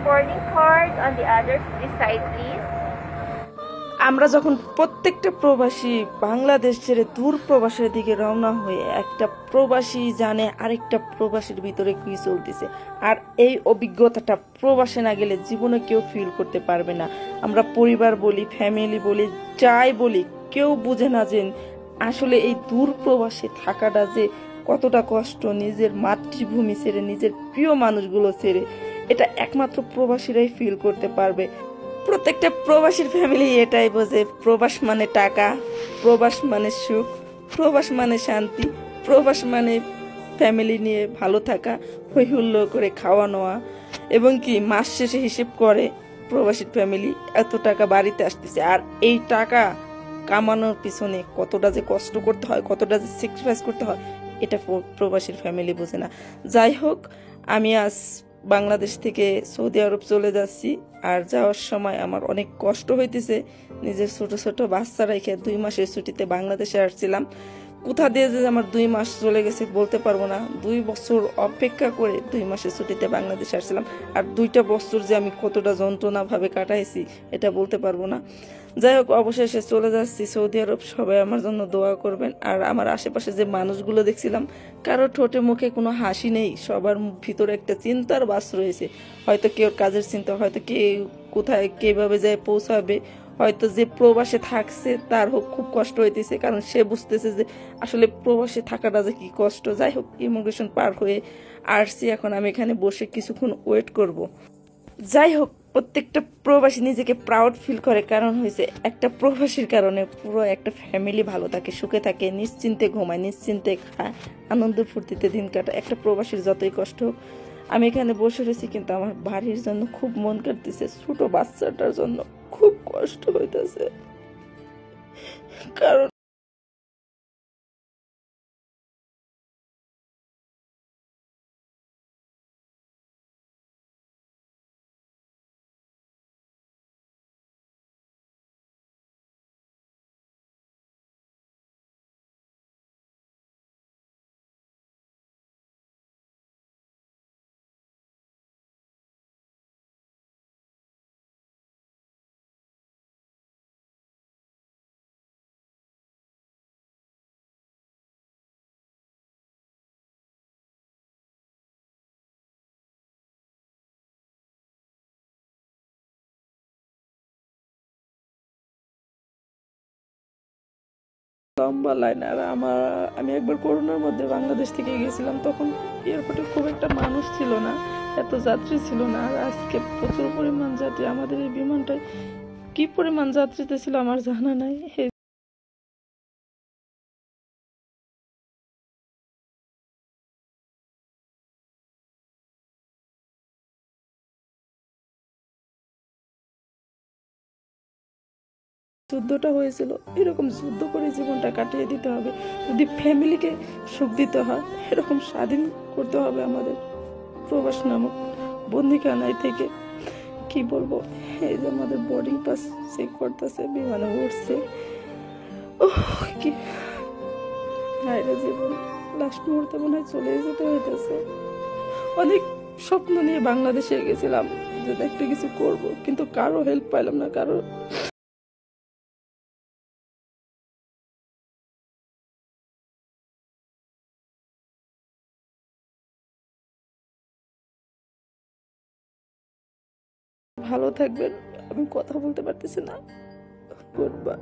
boarding card on the other side, please. আমরা যখন প্রত্যেকটা প্রবাসী বাংলাদেশ ছেড়ে দূর প্রবাসের দিকে রওনা হয়ে একটা প্রবাসী জানে আরেকটা প্রবাসীর ভিতরে কি চলতেছে, আর এই অভিজ্ঞতাটা প্রবাসে না গেলে জীবনে কেউ ফিল করতে পারবে না। আমরা পরিবার বলি, ফ্যামিলি বলি, যাই বলি, কেউ বুঝে না যে আসলে এই দূর প্রবাসে থাকাটা যে কতটা কষ্ট, নিজের মাতৃভূমি ছেড়ে, নিজের প্রিয় মানুষগুলো ছেড়ে, এটা একমাত্র প্রবাসীরাই ফিল করতে পারবে। প্রত্যেকটা প্রবাসীর ফ্যামিলি এটাই বোঝে, প্রবাস মানে টাকা, প্রবাস মানে সুখ, প্রবাস মানে শান্তি, প্রবাস মানে ফ্যামিলি নিয়ে ভালো থাকা, হই হুল্লোড় করে খাওয়া নেওয়া, এবং কি মাস শেষে হিসেব করে প্রবাসীর ফ্যামিলি এত টাকা বাড়িতে আসতেছে। আর এই টাকা কামানোর পিছনে কতটা যে কষ্ট করতে হয়, কতটা যে স্যাক্রিফাইস করতে হয়, এটা প্রবাসীর ফ্যামিলি বোঝে না। যাই হোক, আমি আজ বাংলাদেশ থেকে সৌদি আরব চলে যাচ্ছি, আর যাওয়ার সময় আমার অনেক কষ্ট হইতেছে। নিজের ছোট ছোট বাচ্চা রেখে 2 মাসের ছুটিতে বাংলাদেশে আসছিলাম। কোথা দিয়ে যে আমার 2 মাস চলে গেছে বলতে পারবো না। 2 বছর অপেক্ষা করে 2 মাসের ছুটিতে বাংলাদেশে আসছিলাম, আর 2টা বছর যে আমি কতটা যন্ত্রণাভাবে কাটাইছি এটা বলতে পারবো না। যাই হোক, অবশেষে চলে যাচ্ছি সৌদি আরব। সবাই আমার জন্য দোয়া করবেন। আর আমার আশেপাশে যে মানুষগুলো দেখছিলাম, কারো ঠোঁটে মুখে কোনো হাসি নেই, সবার ভিতরে একটা চিন্তার বাস রয়েছে। হয়তো কেউ কাজের চিন্তা, হয়তো কে কোথায় কিভাবে যায় পৌঁছাবে, হয়তো যে প্রবাসে থাকছে তার হোক খুব কষ্ট হইতেছে, কারণ সে বুঝতেছে যে আসলে প্রবাসে থাকাটা যে কি কষ্ট। যাই হোক, ইমিগ্রেশন পার হয়ে আসছি, এখন আমি এখানে বসে কিছুক্ষণ ওয়েট করব। যাই হোক, প্রত্যেকটা প্রবাসী নিজেকে প্রাউড ফিল করে, কারণ হয়েছে একটা প্রবাসীর কারণে পুরো একটা ফ্যামিলি ভালো থাকে, সুখে থাকে, নিশ্চিন্তে ঘুমায়, নিশ্চিন্তে খায়, আনন্দ ফুর্তিতে দিন কাটায়। একটা প্রবাসীর যতই কষ্ট হোক, আমি এখানে বসে রয়েছি, কিন্তু আমার বাড়ির জন্য খুব মন কাটতেছে, ছোট বাচ্চাটার জন্য খুব কষ্ট হইতেছে। কারণ লম্বা লাইন। আর আমি একবার করোনার মধ্যে বাংলাদেশ থেকে গেছিলাম, তখন এয়ারপোর্টে খুব একটা মানুষ ছিল না, এত যাত্রী ছিল না। আর আজকে প্রচুর পরিমাণ যাত্রী। আমাদের এই বিমানটায় কি পরিমাণ যাত্রীতে ছিল আমার জানা নাই। যুদ্ধটা হয়েছিল, এরকম যুদ্ধ করে জীবনটা কাটিয়ে দিতে হবে যদি ফ্যামিলিকে সুখ দিতে হয়। এরকম স্বাধীন করতে হবে আমাদের প্রবাস নামক বন্দিখানায় থেকে। কি বলবো, এই যে আমাদের বোর্ডিং পাস চেক করতেছে, বিমানে উঠছে, কি হায়রে জীবন, লাস্ট মুহূর্তে মনে হয় চলে যেতে হইতেছে। অনেক স্বপ্ন নিয়ে বাংলাদেশে গেছিলাম যে একটা কিছু করব, কিন্তু কারো হেল্প পাইলাম না, কারো ভালো থাকবেন। আমি কথা বলতে পারতেছি না। Good bye.